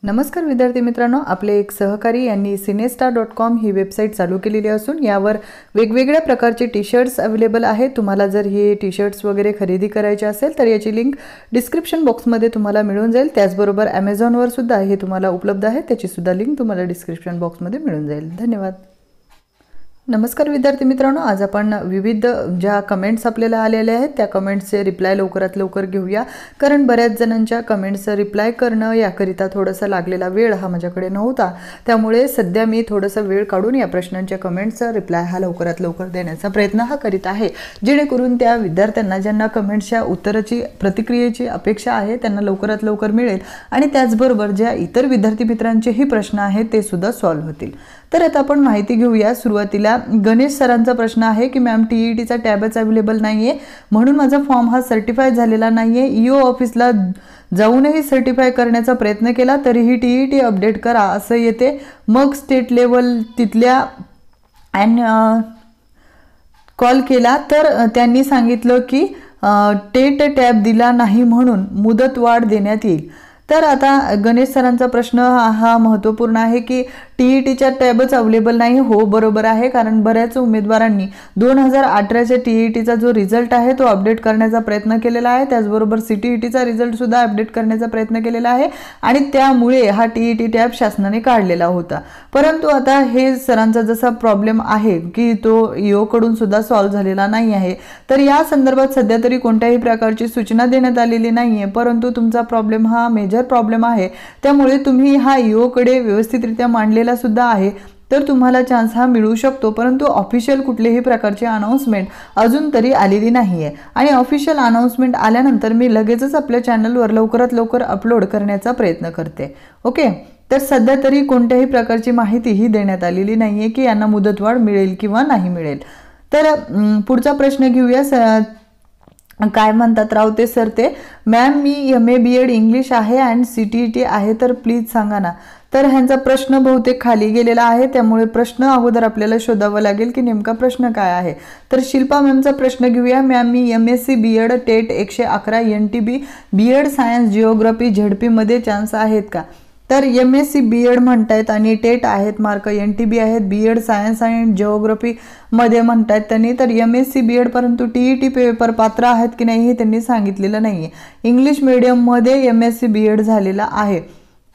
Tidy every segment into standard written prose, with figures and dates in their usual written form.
नमस्कार विद्यार्थी मित्रांनो, आपले एक सहकारी यांनी cinestar.com ही वेबसाईट चालू केलेली असून यावर वेगवेगळ्या प्रकारचे टी-शर्ट्स अवेलेबल आहेत। तुम्हाला जर हे टी-शर्ट्स वगैरे खरेदी करायचे असेल तर याची लिंक डिस्क्रिप्शन बॉक्समध्ये तुम्हाला मिळून जाईल। त्याचबरोबर Amazon वर सुद्धा हे तुम्हाला उपलब्ध आहे, त्याची सुद्धा लिंक तुम्हाला डिस्क्रिप्शन बॉक्समध्ये मिळून जाईल। धन्यवाद। नमस्कार विद्यार्थी मित्रांनो, आज आपण विविध ज्या कमेंट्स आपल्याला आलेल्या आहेत त्या कमेंट्सचे रिप्लाय लवकरात लवकर घेऊया, कारण बऱ्याच जणांच्या कमेंट्सचा रिप्लाय करणं याकरिता थोडासा लागलेला वेळ हा माझ्याकडे नव्हता। त्यामुळे सध्या मी थोडासा वेळ काढून या प्रश्नांच्या कमेंट्सचा रिप्लाय हा लवकरात लवकर देण्याचा प्रयत्न करीत आहे, जेणेकरून त्या विद्यार्थ्यांना ज्यांना कमेंट्सच्या उत्तराची प्रतिक्रियेची अपेक्षा आहे त्यांना लवकरात लवकर मिळेल आणि त्याचबरोबर ज्या इतर विद्यार्थी मित्रांचेही प्रश्न आहेत ते सुद्धा सॉल्व्ह होतील। तर आता आपण माहिती घेऊया। सुरुवातीला गणेश सरांचा प्रश्न आहे की मॅम टीईटीचा टॅबच अवेलेबल नाहीये, म्हणून माझा फॉर्म हा सर्टिफाय झालेला नाहीये। ईओ ऑफिसला जाऊनही सर्टिफाय करण्याचा प्रयत्न केला तरीही टीईटी अपडेट करा असं येते। मग स्टेट लेवल तिथल्या कॉल केला तर त्यांनी सांगितलं की टेट टॅब दिला नाही म्हणून मुदतवाढ देण्यात येईल। तर आता गणेश सरांचा प्रश्न हा महत्त्वपूर्ण आहे की टीईटीच्या टॅबच अवेलेबल नाही। हो बरोबर आहे, कारण बऱ्याच उमेदवारांनी 2018च्या टीईटीचा जो रिझल्ट आहे तो अपडेट करण्याचा प्रयत्न केलेला आहे, त्याचबरोबर सीटीईटीचा रिझल्ट सुद्धा अपडेट करण्याचा प्रयत्न केलेला आहे आणि त्यामुळे हा टीईटी टॅब शासनाने काढलेला होता। परंतु आता हे सरांचा जसा प्रॉब्लेम आहे की तो ईओ कडून सुद्धा सॉल्व्ह झालेला नाही आहे, तर या संदर्भात सध्या तरी कोणत्याही प्रकारची सूचना देण्यात आलेली नाहीये। परंतु तुमचा प्रॉब्लेम हा मेजर प्रॉब्लेम आहे, त्यामुळे तुम्ही हा ईओ कडे व्यवस्थितरित्या मांडलेला सुद्धा आहे, तर तुम्हाला चान्स हा मिळू शकतो। परंतु ऑफिशियल कुठलेही प्रकारची अनाउन्समेंट अजून तरी आलेली नाहीये आणि ऑफिशियल अनाउन्समेंट आल्यानंतर मी लगेचच आपल्या चॅनलवर लवकरात लवकर अपलोड करण्याचा प्रयत्न करते। ओके, तर सध्या तरी कोणत्याही प्रकारची माहिती ही देण्यात आलेली नाहीये की यांना मुदतवाढ मिळेल किंवा नाही मिळेल। तर पुढचा प्रश्न घेऊया। काय म्हणतात रावते सर ते, मॅम मी MA BEd इंग्लिश आहे आणि CTET आहे, तर प्लीज सांगा ना। तर ह्यांचा प्रश्न बहुतेक खाली गेलेला आहे, त्यामुळे प्रश्न अगोदर आपल्याला शोधावा लागेल की नेमका प्रश्न काय आहे। तर शिल्पा मॅमचा प्रश्न घेऊया। मॅम मी MSc BEd TET 111 NTB BEd science geography ZP मध्ये चान्स आहेत का? तर MSc BEd म्हणतायत आणि टेट आहेत मार्क, NTB आहेत, BEd सायन्स आणि जिओग्राफी मध्ये म्हणतायत त्यांनी। तर MSc BEd परंतु TET पेपर पात्र आहेत की नाही हे त्यांनी सांगितलेलं नाहीये। इंग्लिश मीडियम मध्ये MSc BEd झालेला आहे।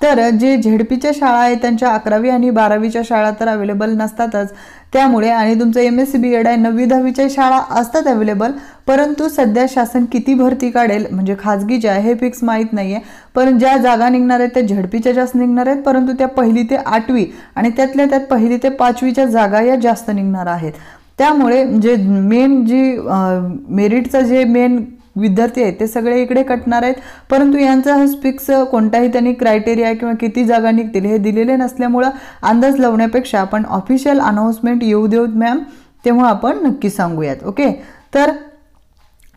तर जे झेडपीच्या शाळा आहेत त्यांच्या 11वी आणि 12वीच्या शाळा तर अवेलेबल नसतातच, त्यामुळे आणि तुमचं MSc BEd आहे 9वी 10वीच्या शाळा असतात अवेलेबल, परंतु सध्या शासन किती भरती काढेल म्हणजे खाजगीच्या हे फिक्स माहीत नाहीये। पण ज्या जागा निघणार आहेत त्या झेडपीच्या जास्त निघणार आहेत, परंतु त्या 1ली ते 8वी आणि त्यातल्या त्यात 1ली ते 5वीच्या जागा या जास्त निघणार आहेत। त्यामुळे जे मेन जी मेरिटचा जे मेन विद्यार्थी आहेत ते सगळे इकडे कटणार आहेत, परंतु यांचा फिक्स कोणताही त्यांनी क्रायटेरिया किंवा किती जागा निघतील हे दिलेले नसल्यामुळे अंदाज लावण्यापेक्षा आपण ऑफिशियल अनाउन्समेंट येऊ देऊत मॅम, तेव्हा आपण नक्की सांगूयात। ओके, तर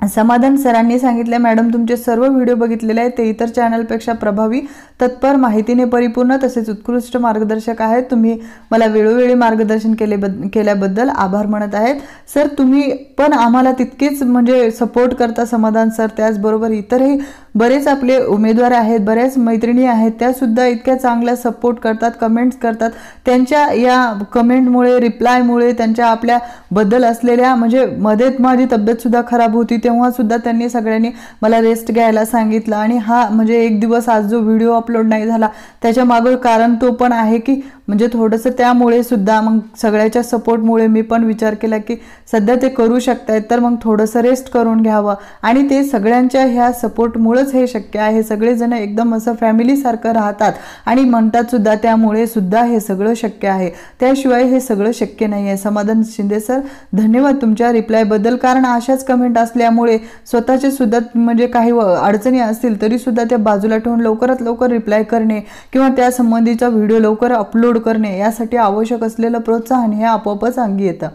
समाधान सरांनी सांगितले, मॅडम तुमचे सर्व व्हिडिओ बघितलेले आहेत, ते इतर चॅनलपेक्षा प्रभावी, तत्पर, माहितीने परिपूर्ण तसेच उत्कृष्ट मार्गदर्शक आहेत। तुम्ही मला वेळोवेळी मार्गदर्शन केल्याबद्दल आभार मानत आहेत सर। तुम्ही पण आम्हाला तितकेच म्हणजे सपोर्ट करता समाधान सर, त्याचबरोबर इतरही बरेच आपले उमेदवार आहेत, बऱ्याच मैत्रिणी आहेत, त्या सुद्धा इतक्या चांगल्या सपोर्ट करतात, कमेंट्स करतात। त्यांच्या या कमेंटमुळे रिप्लायमुळे त्यांच्या आपल्या बद्दल असलेल्या म्हणजे मध्येच माझी तब्येत सुद्धा खराब होती तेव्हा सुद्धा त्यांनी सगळ्यांनी मला रेस्ट घ्यायला सांगितलं आणि हा म्हणजे एक दिवस आज जो व्हिडिओ अपलोड नाही झाला त्याच्या मागे कारण तो पण आहे की म्हणजे थोडंसं त्यामुळे सुद्धा मग सगळ्याच्या सपोर्टमुळे मी पण विचार केला की सध्या ते करू शकतायत तर मग थोडंसं रेस्ट करून घ्यावं आणि ते सगळ्यांच्या ह्या सपोर्टमुळेच हे शक्य आहे। सगळेजण एकदम असं फॅमिलीसारखं राहतात आणि म्हणतात सुद्धा, त्यामुळे सुद्धा हे सगळं शक्य आहे, त्याशिवाय हे सगळं शक्य नाही आहे। समाधान शिंदे सर धन्यवाद तुमच्या रिप्लायबद्दल, कारण अशाच कमेंट असल्यामुळे स्वतःचे सुद्धा म्हणजे काही अडचणी असतील तरी सुद्धा त्या बाजूला ठेवून लवकरात लवकर रिप्लाय करणे किंवा त्या संबंधीचा व्हिडिओ लवकर अपलोड करणे यासाठी आवश्यक असलेलं प्रोत्साहन हे आपोआपच अंगी येतं।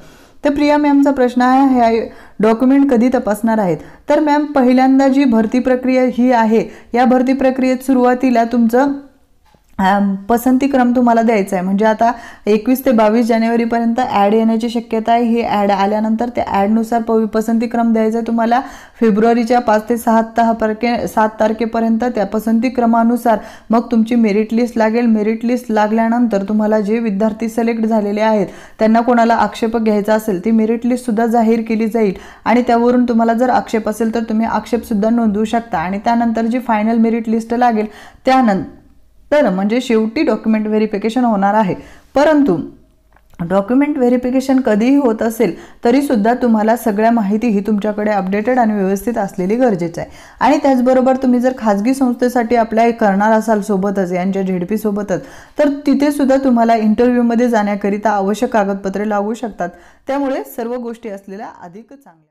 तर प्रिया मॅमचा प्रश्न आहे, हे डॉक्युमेंट कधी तपासणार आहेत? तर मॅम पहिल्यांदा जी भरती प्रक्रिया ही आहे या भरती प्रक्रियेत सुरुवातीला तुमचं पसंतीक्रम तुम्हाला द्यायचा आहे. म्हणजे आता 21 ते 22 जानेवारीपर्यंत ॲड येण्याची शक्यता आहे. ही ॲड आल्यानंतर त्या ॲडनुसार पसंतीक्रम द्यायचा आहे तुम्हाला. फेब्रुवारीच्या 5 ते 7 तारखेपर्यंत त्या पसंतीक्रमानुसार मग तुमची मेरिट लिस्ट लागेल. मेरिट लिस्ट लागल्यानंतर तुम्हाला जे विद्यार्थी सिलेक्ट झालेले आहेत त्यांना कोणाला आक्षेप घ्यायचा असेल ती मेरिट लिस्टसुद्धा जाहीर केली जाईल आणि त्यावरून तुम्हाला जर आक्षेप असेल तर तुम्ही आक्षेपसुद्धा नोंदवू शकता. आणि त्यानंतर जी फायनल मेरिट लिस्ट लागेल त्यानंतर म्हणजे शेवटी डॉक्युमेंट व्हेरिफिकेशन होणार आहे. परंतु डॉक्युमेंट व्हेरिफिकेशन कधीही होत असेल तरी सुद्धा तुम्हाला सगळ्या माहिती ही तुमच्याकडे अपडेटेड आणि व्यवस्थित असलेली गरजेचं आहे. आणि त्याचबरोबर तुम्ही जर खाजगी संस्थेसाठी अप्लाय करणार असाल सोबतच यांच्या झेडपी सोबतच तर तिथे सुद्धा तुम्हाला इंटरव्ह्यूमध्ये जाण्याकरिता आवश्यक कागदपत्रे लागू शकतात. त्यामुळे सर्व गोष्टी असलेल्या अधिक चांगल्या.